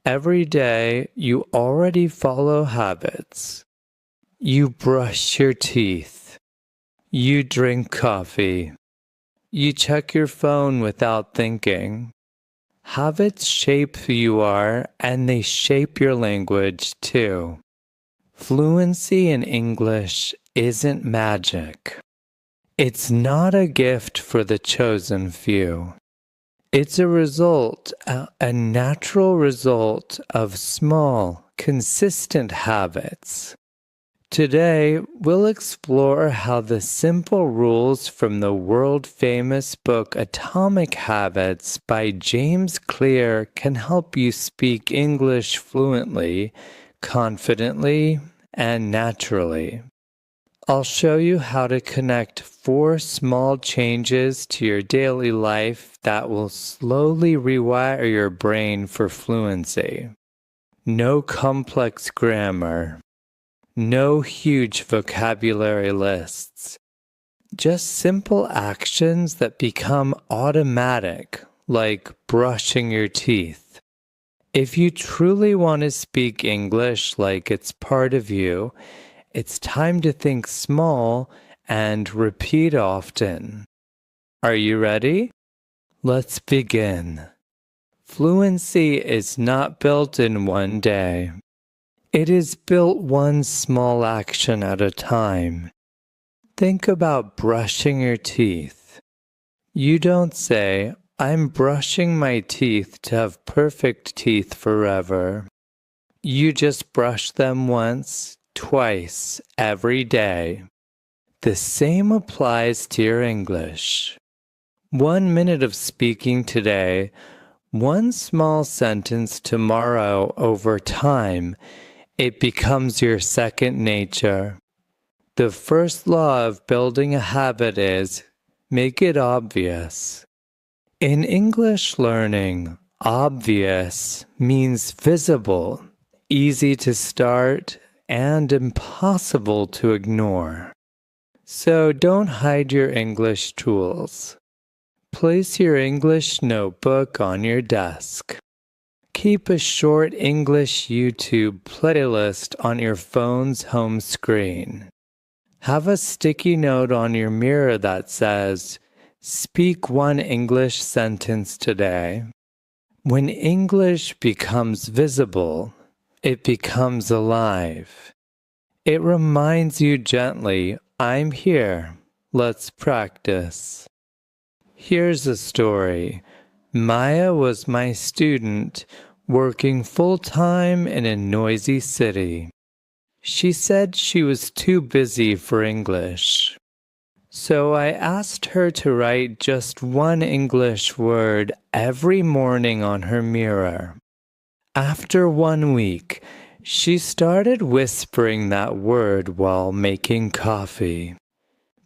Every day, you already follow habits. You brush your teeth. You drink coffee. You check your phone without thinking. Habits shape who you are, and they shape your language too. Fluency in English isn't magic. It's not a gift for the chosen few. It's a natural result of small, consistent habits. Today, we'll explore how the simple rules from the world-famous book Atomic Habits by James Clear can help you speak English fluently, confidently, and naturally. I'll show you how to connect 4 small changes to your daily life that will slowly rewire your brain for fluency. No complex grammar. No huge vocabulary lists. Just simple actions that become automatic, like brushing your teeth. If you truly want to speak English like it's part of you, it's time to think small and repeat often. Are you ready? Let's begin. Fluency is not built in one day. It is built one small action at a time. Think about brushing your teeth. You don't say, "I'm brushing my teeth to have perfect teeth forever." You just brush them once, twice, every day. The same applies to your English. 1 minute of speaking today, one small sentence tomorrow over time, it becomes your second nature. The first law of building a habit is, make it obvious. In English learning, obvious means visible, easy to start, and impossible to ignore. So don't hide your English tools. Place your English notebook on your desk. Keep a short English YouTube playlist on your phone's home screen. Have a sticky note on your mirror that says, "Speak 1 English sentence today." When English becomes visible, it becomes alive. It reminds you gently, "I'm here. Let's practice." Here's a story. Maya was my student, working full-time in a noisy city. She said she was too busy for English. So I asked her to write just 1 English word every morning on her mirror. After 1 week, she started whispering that word while making coffee.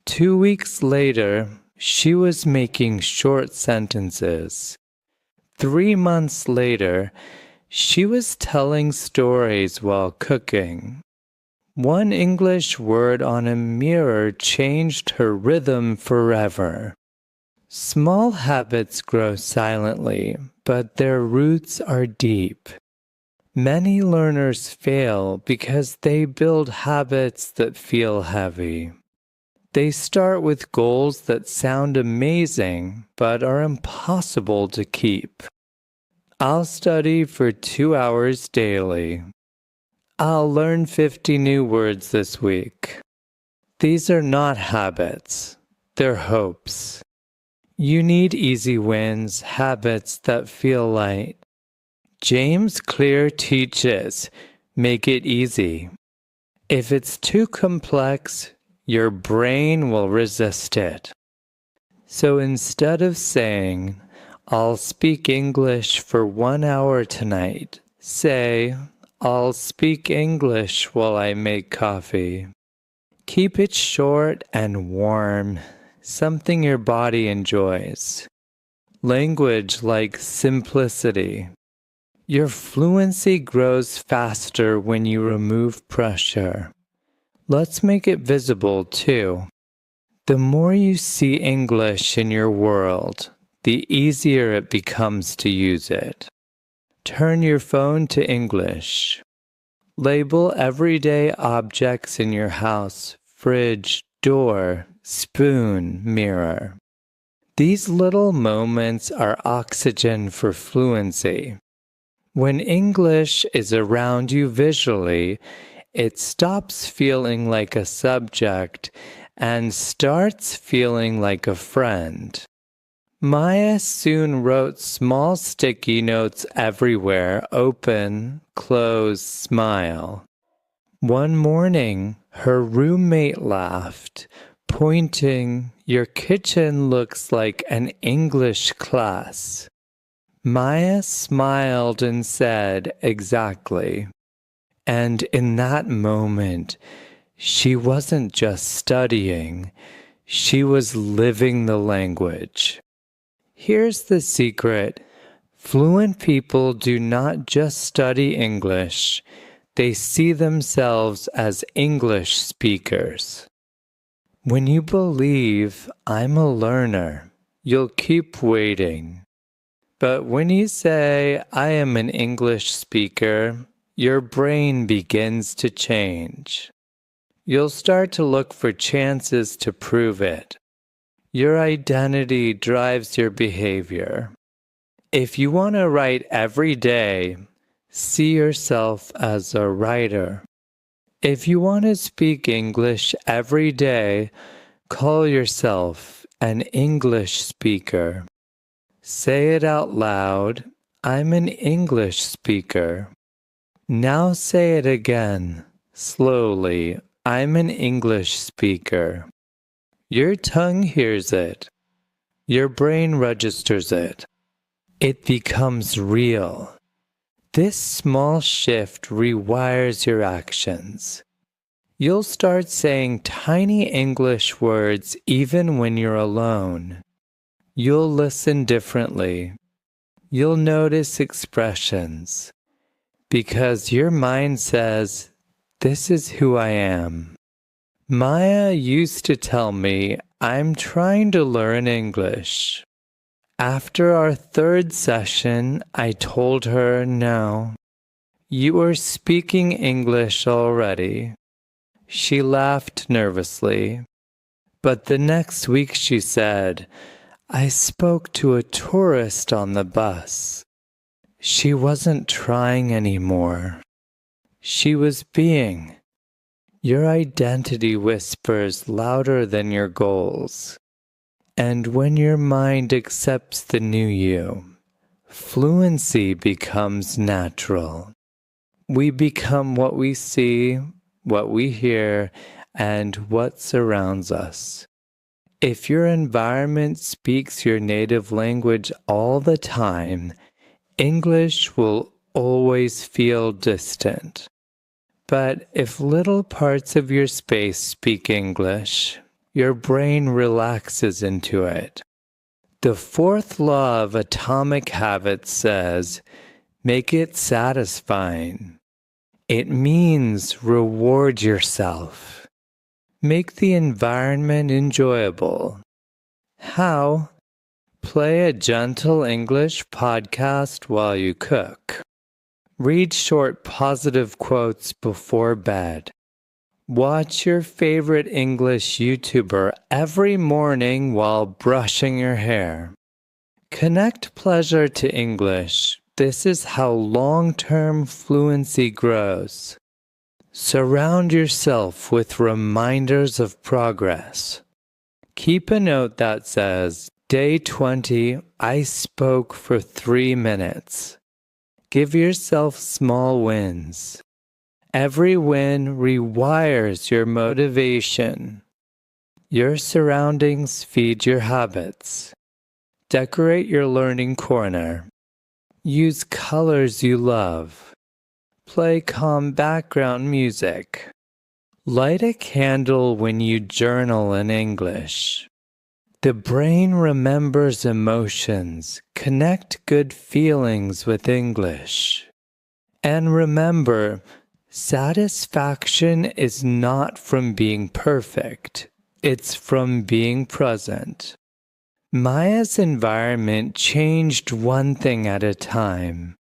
2 weeks later, she was making short sentences. 3 months later, she was telling stories while cooking. 1 English word on a mirror changed her rhythm forever. Small habits grow silently, but their roots are deep. Many learners fail because they build habits that feel heavy. They start with goals that sound amazing, but are impossible to keep. I'll study for 2 hours daily. I'll learn 50 new words this week. These are not habits. They're hopes. You need easy wins, habits that feel light. James Clear teaches, make it easy. If it's too complex, your brain will resist it. So instead of saying, "I'll speak English for 1 hour tonight," say, "I'll speak English while I make coffee." Keep it short and warm, something your body enjoys. Language like simplicity. Your fluency grows faster when you remove pressure. Let's make it visible too. The more you see English in your world, the easier it becomes to use it. Turn your phone to English. Label everyday objects in your house: fridge, door, spoon, mirror. These little moments are oxygen for fluency. When English is around you visually, it stops feeling like a subject and starts feeling like a friend. Maya soon wrote small sticky notes everywhere: open, close, smile. One morning, her roommate laughed, pointing, "Your kitchen looks like an English class." Maya smiled and said, "Exactly." And in that moment, she wasn't just studying, she was living the language. Here's the secret: fluent people do not just study English, they see themselves as English speakers. When you believe, "I'm a learner," you'll keep waiting. But when you say, "I am an English speaker," your brain begins to change. You'll start to look for chances to prove it. Your identity drives your behavior. If you want to write every day, see yourself as a writer. If you want to speak English every day, call yourself an English speaker. Say it out loud: "I'm an English speaker." Now say it again, slowly: "I'm an English speaker." Your tongue hears it. Your brain registers it. It becomes real. This small shift rewires your actions. You'll start saying tiny English words even when you're alone. You'll listen differently. You'll notice expressions. Because your mind says, "This is who I am." Maya used to tell me, "I'm trying to learn English." After our third session, I told her, "No, you are speaking English already." She laughed nervously. But the next week she said, "I spoke to a tourist on the bus." She wasn't trying anymore. She was being. Your identity whispers louder than your goals. And when your mind accepts the new you, fluency becomes natural. We become what we see, what we hear, and what surrounds us. If your environment speaks your native language all the time, English will always feel distant. But if little parts of your space speak English, your brain relaxes into it. The fourth law of atomic habits says, "Make it satisfying." It means reward yourself. Make the environment enjoyable. How? Play a gentle English podcast while you cook. Read short positive quotes before bed. Watch your favorite English YouTuber every morning while brushing your hair. Connect pleasure to English. This is how long-term fluency grows. Surround yourself with reminders of progress. Keep a note that says, "Day 20, I spoke for 3 minutes." Give yourself small wins. Every win rewires your motivation. Your surroundings feed your habits. Decorate your learning corner. Use colors you love. Play calm background music. Light a candle when you journal in English. The brain remembers emotions. Connect good feelings with English. And remember, satisfaction is not from being perfect. It's from being present. Maya's environment changed one thing at a time.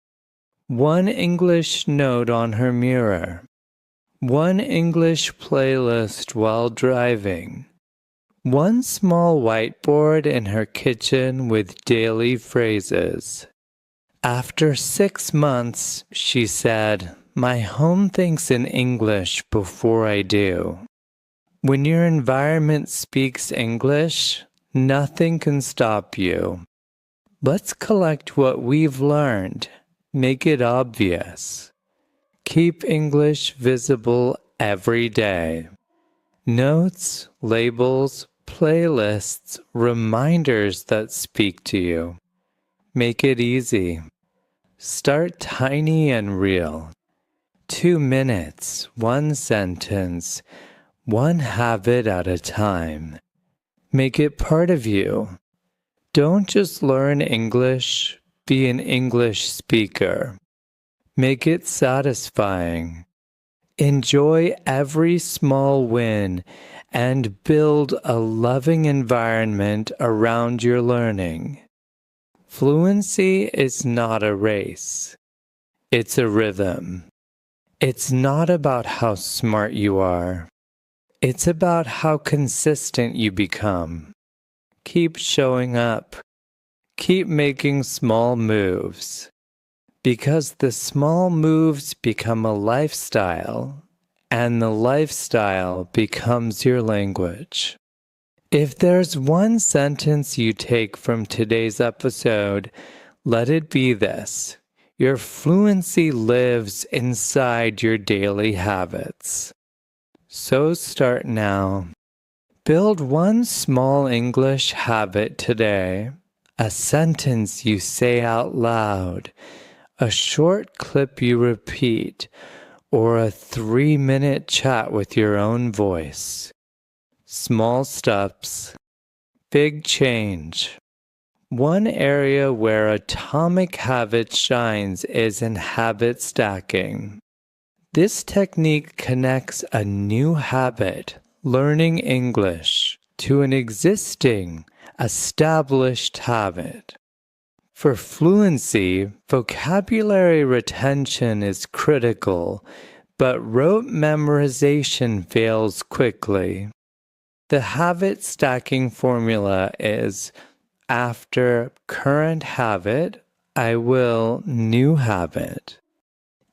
one English note on her mirror, one English playlist while driving, one small whiteboard in her kitchen with daily phrases. After 6 months, she said, "My home thinks in English before I do." When your environment speaks English, nothing can stop you. Let's collect what we've learned. Make it obvious. Keep English visible every day. Notes, labels, playlists, reminders that speak to you. Make it easy. Start tiny and real. 2 minutes, one sentence, one habit at a time. Make it part of you. Don't just learn English, be an English speaker. Make it satisfying. Enjoy every small win and build a loving environment around your learning. Fluency is not a race. It's a rhythm. It's not about how smart you are. It's about how consistent you become. Keep showing up. Keep making small moves. Because the small moves become a lifestyle, and the lifestyle becomes your language. If there's one sentence you take from today's episode, let it be this: your fluency lives inside your daily habits. So start now. Build one small English habit today, a sentence you say out loud, a short clip you repeat, or a 3-minute chat with your own voice. Small steps, big change. One area where atomic habit shines is in habit stacking. This technique connects a new habit, learning English, to an existing, established habit. For fluency, vocabulary retention is critical, but rote memorization fails quickly. The habit stacking formula is: after current habit, I will new habit.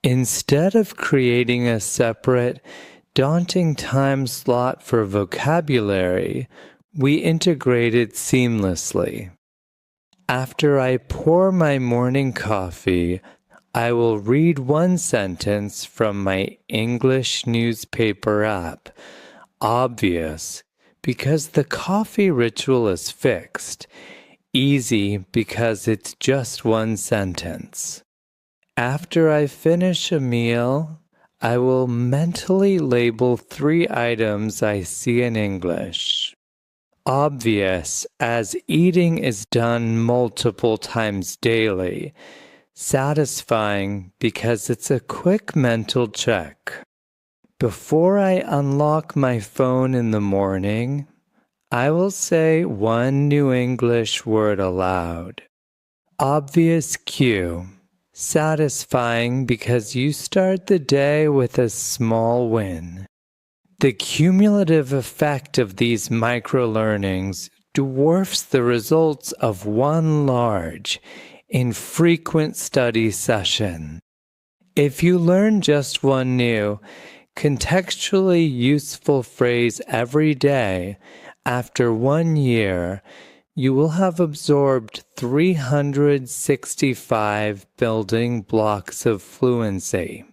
Instead of creating a separate, daunting time slot for vocabulary, we integrate it seamlessly. After I pour my morning coffee, I will read one sentence from my English newspaper app. Obvious, because the coffee ritual is fixed. Easy, because it's just one sentence. After I finish a meal, I will mentally label 3 items I see in English. Obvious, as eating is done multiple times daily. Satisfying, because it's a quick mental check. Before I unlock my phone in the morning, I will say one new English word aloud. Obvious cue. Satisfying, because you start the day with a small win. The cumulative effect of these micro-learnings dwarfs the results of one large, infrequent study session. If you learn just one new, contextually useful phrase every day, after 1 year, you will have absorbed 365 building blocks of fluency.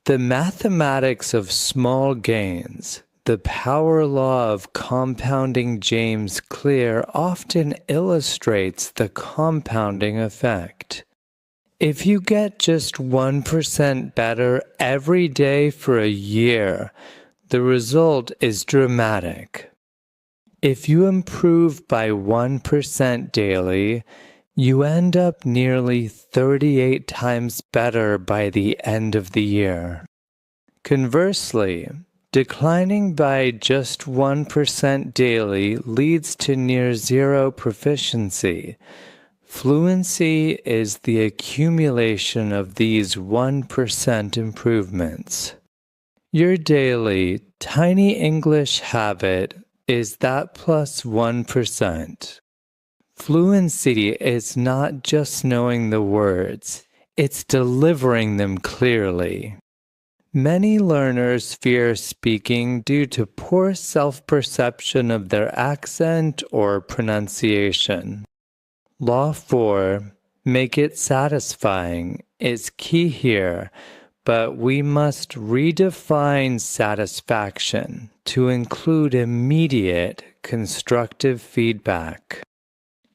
The mathematics of small gains, the power law of compounding James Clear often illustrates the compounding effect. If you get just 1% better every day for a year, the result is dramatic. If you improve by 1% daily, you end up nearly 38 times better by the end of the year. Conversely, declining by just 1% daily leads to near zero proficiency. Fluency is the accumulation of these 1% improvements. Your daily, tiny English habit is that plus 1%. Fluency is not just knowing the words, it's delivering them clearly. Many learners fear speaking due to poor self-perception of their accent or pronunciation. Law 4, make it satisfying, is key here, but we must redefine satisfaction to include immediate, constructive feedback.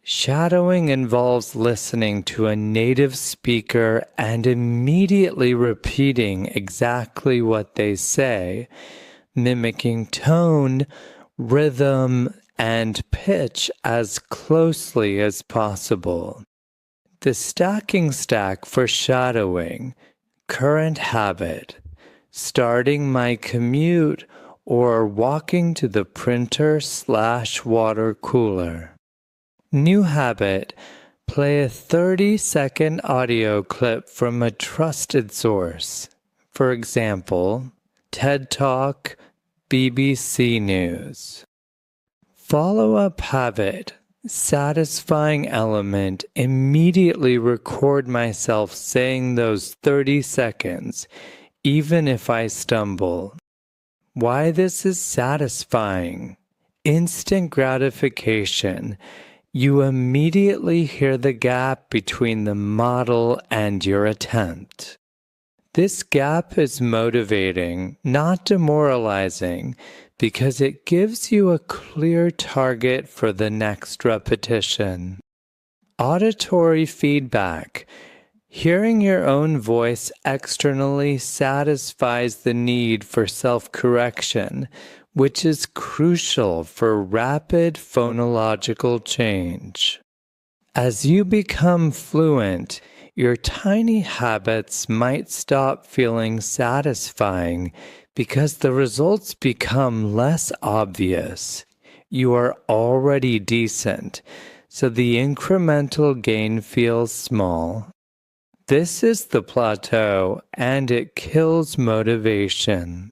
Shadowing involves listening to a native speaker and immediately repeating exactly what they say, mimicking tone, rhythm, and pitch as closely as possible. The stacking stack for shadowing, current habit, starting my commute or walking to the printer/water cooler. New habit, play a 30-second audio clip from a trusted source. For example, TED Talk, BBC News. Follow-up habit, satisfying element, immediately record myself saying those 30 seconds, even if I stumble. Why this is satisfying? Instant gratification. You immediately hear the gap between the model and your attempt. This gap is motivating, not demoralizing, because it gives you a clear target for the next repetition. Auditory feedback. Hearing your own voice externally satisfies the need for self-correction, which is crucial for rapid phonological change. As you become fluent, your tiny habits might stop feeling satisfying because the results become less obvious. You are already decent, so the incremental gain feels small. This is the plateau, and it kills motivation.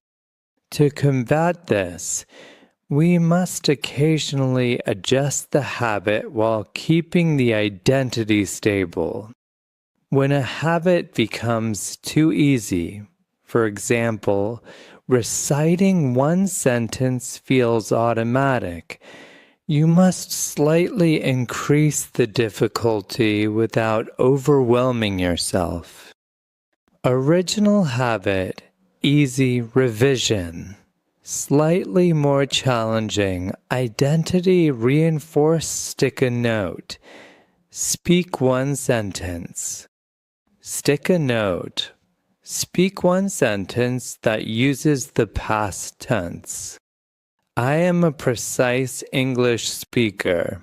To combat this, we must occasionally adjust the habit while keeping the identity stable. When a habit becomes too easy, for example, reciting one sentence feels automatic, you must slightly increase the difficulty without overwhelming yourself. Original habit, easy revision. Slightly more challenging, identity reinforce stick a note. Speak one sentence. Stick a note. Speak one sentence that uses the past tense. I am a precise English speaker.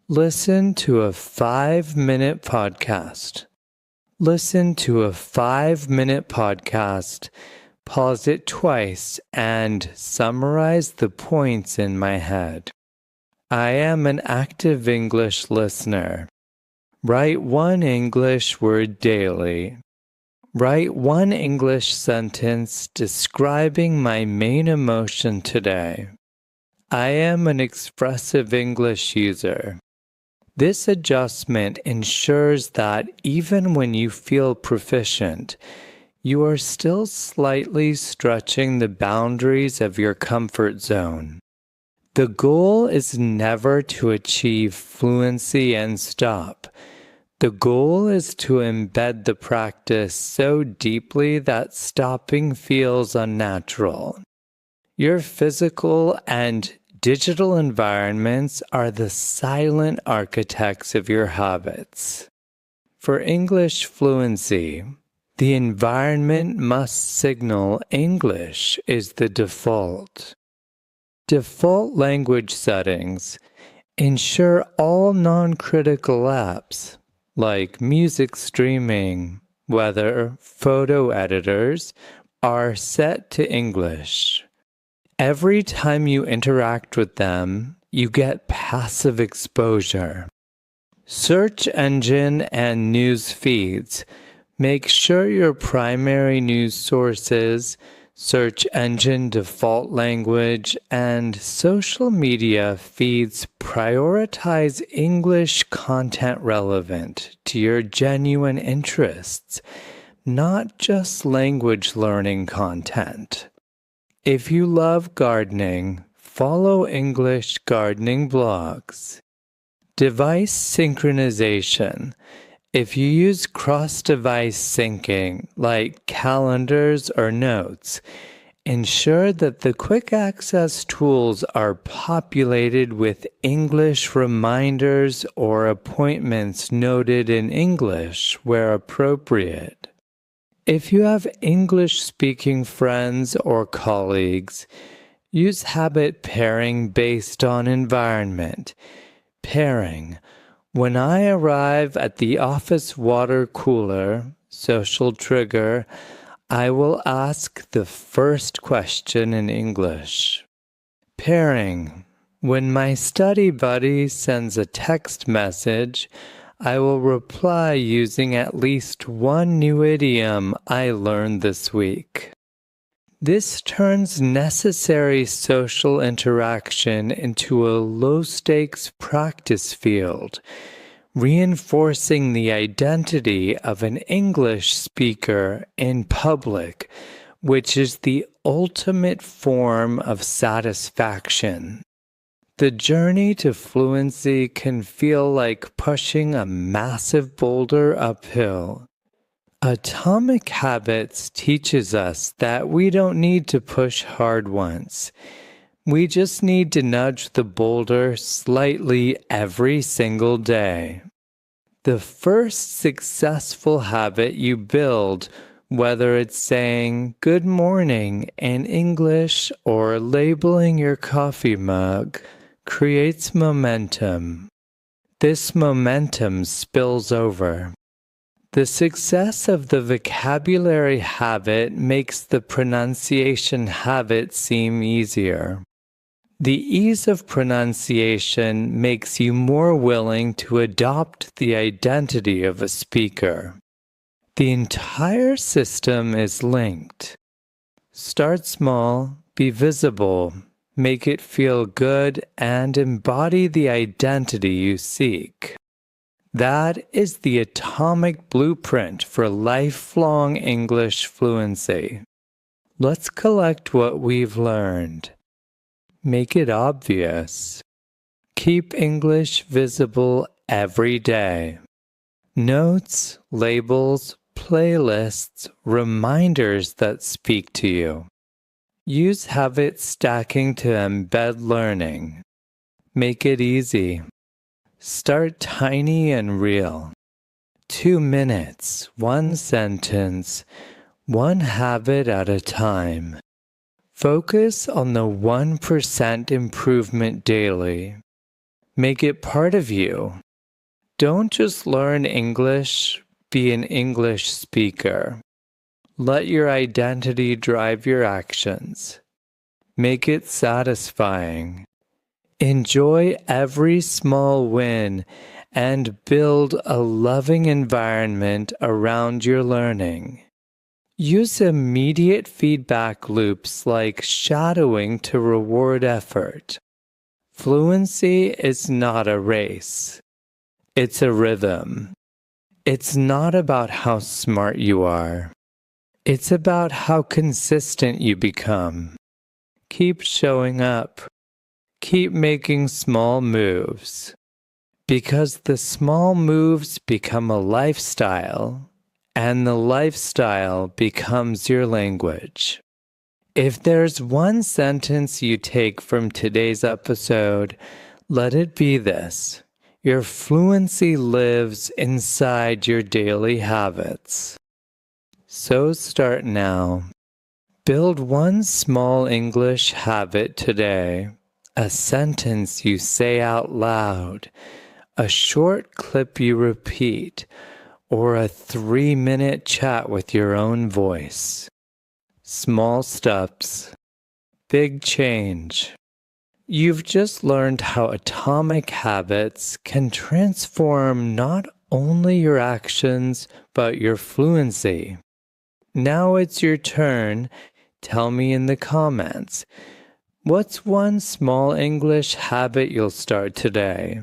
Listen to a 5-minute podcast. Listen to a 5-minute podcast, pause it twice, and summarize the points in my head. I am an active English listener. Write one English word daily. Write one English sentence describing my main emotion today. I am an expressive English user. This adjustment ensures that even when you feel proficient, you are still slightly stretching the boundaries of your comfort zone. The goal is never to achieve fluency and stop. The goal is to embed the practice so deeply that stopping feels unnatural. Your physical and digital environments are the silent architects of your habits. For English fluency, the environment must signal English is the default. Default language settings ensure all non-critical apps, like music streaming, weather, photo editors, are set to English. Every time you interact with them, you get passive exposure. Search engine and news feeds. Make sure your primary news sources, search engine default language, and social media feeds prioritize English content relevant to your genuine interests, not just language learning content. If you love gardening, follow English gardening blogs. Device synchronization. If you use cross-device syncing, like calendars or notes, ensure that the quick access tools are populated with English reminders or appointments noted in English where appropriate. If you have English-speaking friends or colleagues, use habit pairing based on environment. Pairing. When I arrive at the office water cooler, social trigger, I will ask the first question in English. Pairing. When my study buddy sends a text message, I will reply using at least one new idiom I learned this week. This turns necessary social interaction into a low-stakes practice field, reinforcing the identity of an English speaker in public, which is the ultimate form of satisfaction. The journey to fluency can feel like pushing a massive boulder uphill. Atomic Habits teaches us that we don't need to push hard once. We just need to nudge the boulder slightly every single day. The first successful habit you build, whether it's saying good morning in English or labeling your coffee mug, creates momentum. This momentum spills over. The success of the vocabulary habit makes the pronunciation habit seem easier. The ease of pronunciation makes you more willing to adopt the identity of a speaker. The entire system is linked. Start small, be visible, make it feel good, and embody the identity you seek. That is the atomic blueprint for lifelong English fluency. Let's collect what we've learned. Make it obvious. Keep English visible every day. Notes, labels, playlists, reminders that speak to you. Use habit stacking to embed learning. Make it easy. Start tiny and real. 2 minutes, 1 sentence, 1 habit at a time. Focus on the 1% improvement daily. Make it part of you. Don't just learn English, be an English speaker. Let your identity drive your actions. Make it satisfying. Enjoy every small win and build a loving environment around your learning. Use immediate feedback loops like shadowing to reward effort. Fluency is not a race. It's a rhythm. It's not about how smart you are. It's about how consistent you become. Keep showing up. Keep making small moves. Because the small moves become a lifestyle, and the lifestyle becomes your language. If there's one sentence you take from today's episode, let it be this: your fluency lives inside your daily habits. So start now. Build one small English habit today, a sentence you say out loud, a short clip you repeat, or a 3-minute chat with your own voice. Small steps, big change. You've just learned how atomic habits can transform not only your actions, but your fluency. Now it's your turn. Tell me in the comments, what's one small English habit you'll start today?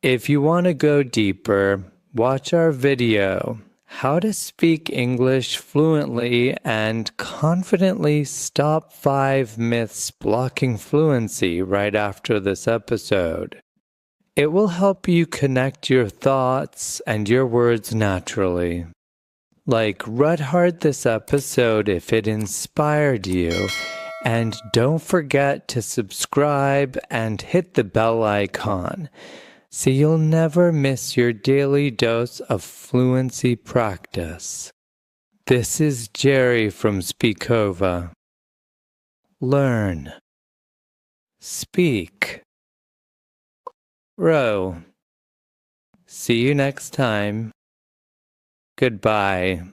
If you want to go deeper, watch our video, How to Speak English Fluently and Confidently Stop 5 Myths Blocking Fluency right after this episode. It will help you connect your thoughts and your words naturally. Like, read hard this episode if it inspired you, and don't forget to subscribe and hit the bell icon so you'll never miss your daily dose of fluency practice. This is Jerry from Speakova. Learn. Speak. Row. See you next time. Goodbye.